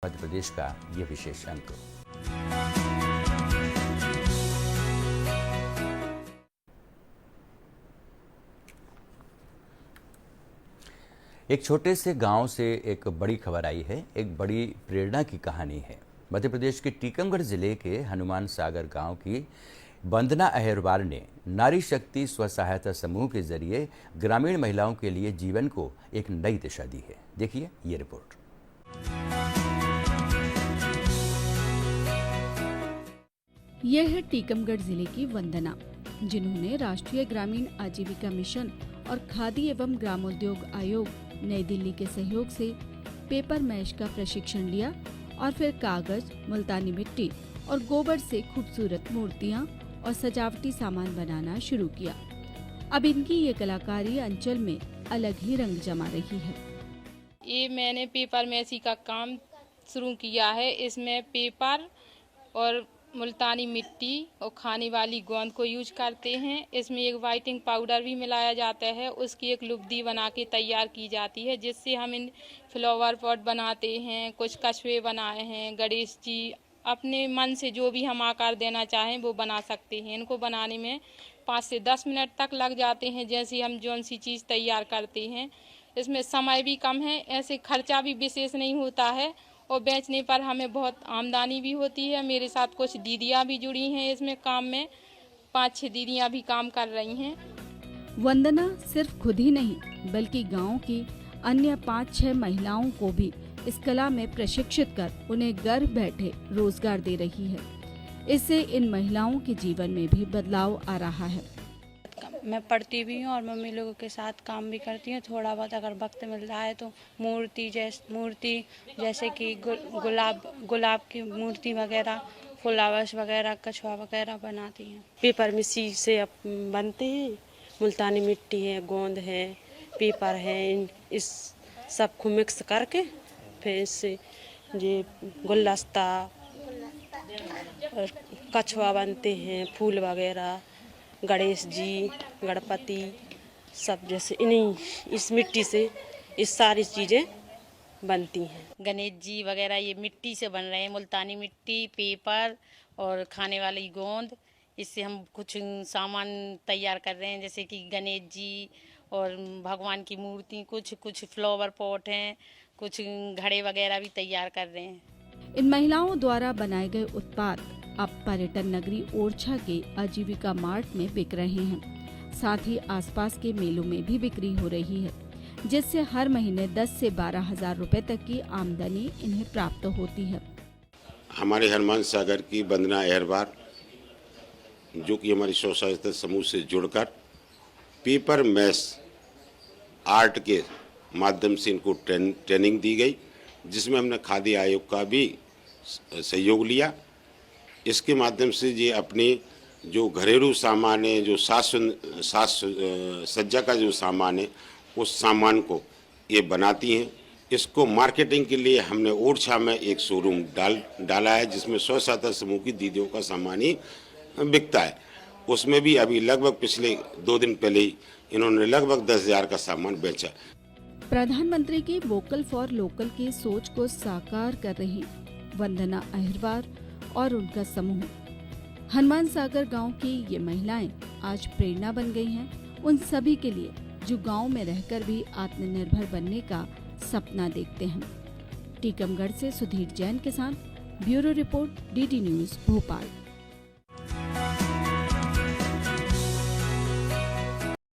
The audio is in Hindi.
मध्य प्रदेश का ये विशेष अंक। एक छोटे से गांव से एक बड़ी खबर आई है, एक बड़ी प्रेरणा की कहानी है। मध्य प्रदेश के टीकमगढ़ जिले के हनुमान सागर गांव की वंदना अहिरवार ने नारी शक्ति स्व सहायता समूह के जरिए ग्रामीण महिलाओं के लिए जीवन को एक नई दिशा दी है। देखिए ये रिपोर्ट। यह है टीकमगढ़ जिले की वंदना, जिन्होंने राष्ट्रीय ग्रामीण आजीविका मिशन और खादी एवं ग्रामोद्योग आयोग नई दिल्ली के सहयोग से पेपर मैश का प्रशिक्षण लिया और फिर कागज, मुल्तानी मिट्टी और गोबर से खूबसूरत मूर्तियां और सजावटी सामान बनाना शुरू किया। अब इनकी ये कलाकारी अंचल में अलग ही रंग जमा रही है। ये मैंने पेपर मैसी का काम शुरू किया है। इसमें पेपर और मुल्तानी मिट्टी और खाने वाली गोंद को यूज करते हैं। इसमें एक वाइटिंग पाउडर भी मिलाया जाता है। उसकी एक लुगदी बना के तैयार की जाती है, जिससे हम इन फ्लावर पॉट बनाते हैं। कुछ कछुए बनाए हैं, गणेश जी, अपने मन से जो भी हम आकार देना चाहें वो बना सकते हैं। इनको बनाने में 5 से 10 मिनट तक लग जाते हैं, जैसे हम जौन सी चीज़ तैयार करते हैं। इसमें समय भी कम है, ऐसे खर्चा भी विशेष नहीं होता है और बेचने पर हमें बहुत आमदनी भी होती है। मेरे साथ कुछ दीदियाँ भी जुड़ी हैं इसमें काम में, 5-6 दीदियाँ भी काम कर रही हैं। वंदना सिर्फ खुद ही नहीं बल्कि गांव की अन्य 5-6 महिलाओं को भी इस कला में प्रशिक्षित कर उन्हें घर बैठे रोजगार दे रही है। इससे इन महिलाओं के जीवन में भी बदलाव आ रहा है। मैं पढ़ती भी हूँ और मम्मी लोगों के साथ काम भी करती हूँ। थोड़ा बहुत अगर वक्त मिल रहा है तो मूर्ति जैसे कि गुलाब की मूर्ति वगैरह, फ्लावर्स वगैरह, कछुआ वगैरह बनाती हैं। पेपर मिसी से बनते हैं। मुल्तानी मिट्टी है, गोंद है, पेपर है, इस सब को मिक्स करके फिर इससे ये गुलदस्ता और कछुआ बनते हैं, फूल वगैरह, गणेश जी, गणपति, सब जैसे इस मिट्टी से इस सारी चीज़ें बनती हैं। गणेश जी वगैरह ये मिट्टी से बन रहे हैं। मुल्तानी मिट्टी, पेपर और खाने वाली गोंद, इससे हम कुछ सामान तैयार कर रहे हैं, जैसे कि गणेश जी और भगवान की मूर्ति, कुछ फ्लावर पॉट हैं, कुछ घड़े वगैरह भी तैयार कर रहे हैं। इन महिलाओं द्वारा बनाए गए उत्पाद अब पर्यटन नगरी ओरछा के आजीविका मार्ट में बिक रहे हैं। साथ ही आसपास के मेलों में भी बिक्री हो रही है, जिससे हर महीने 10 से 12 हजार रुपए तक की आमदनी इन्हें प्राप्त होती है। हमारे हनुमान सागर की वंदना अहिरवार, जो कि हमारी स्व सहायता समूह से जुड़कर पेपर मैश आर्ट के माध्यम से इनको ट्रेनिंग दी गई, जिसमें हमने खादी आयोग का भी सहयोग लिया। इसके माध्यम से ये अपने जो घरेलू सामान है, जो साज सज्जा का जो सामान है, उस सामान को ये बनाती हैं। इसको मार्केटिंग के लिए हमने ओरछा में एक शोरूम डाला है, जिसमें स्व सहायता समूह की दीदियों का सामान ही बिकता है। उसमें भी अभी लगभग पिछले 2 दिन पहले ही इन्होंने लगभग 10,000 का सामान बेचा। प्रधानमंत्री की वोकल फॉर लोकल की सोच को साकार कर रही वंदना अहिरवार और उनका समूह हनुमान सागर गांव की ये महिलाएं आज प्रेरणा बन गई हैं उन सभी के लिए जो गांव में रहकर भी आत्मनिर्भर बनने का सपना देखते हैं। टीकमगढ़ से सुधीर जैन के साथ bureau report, DD news Bhopal.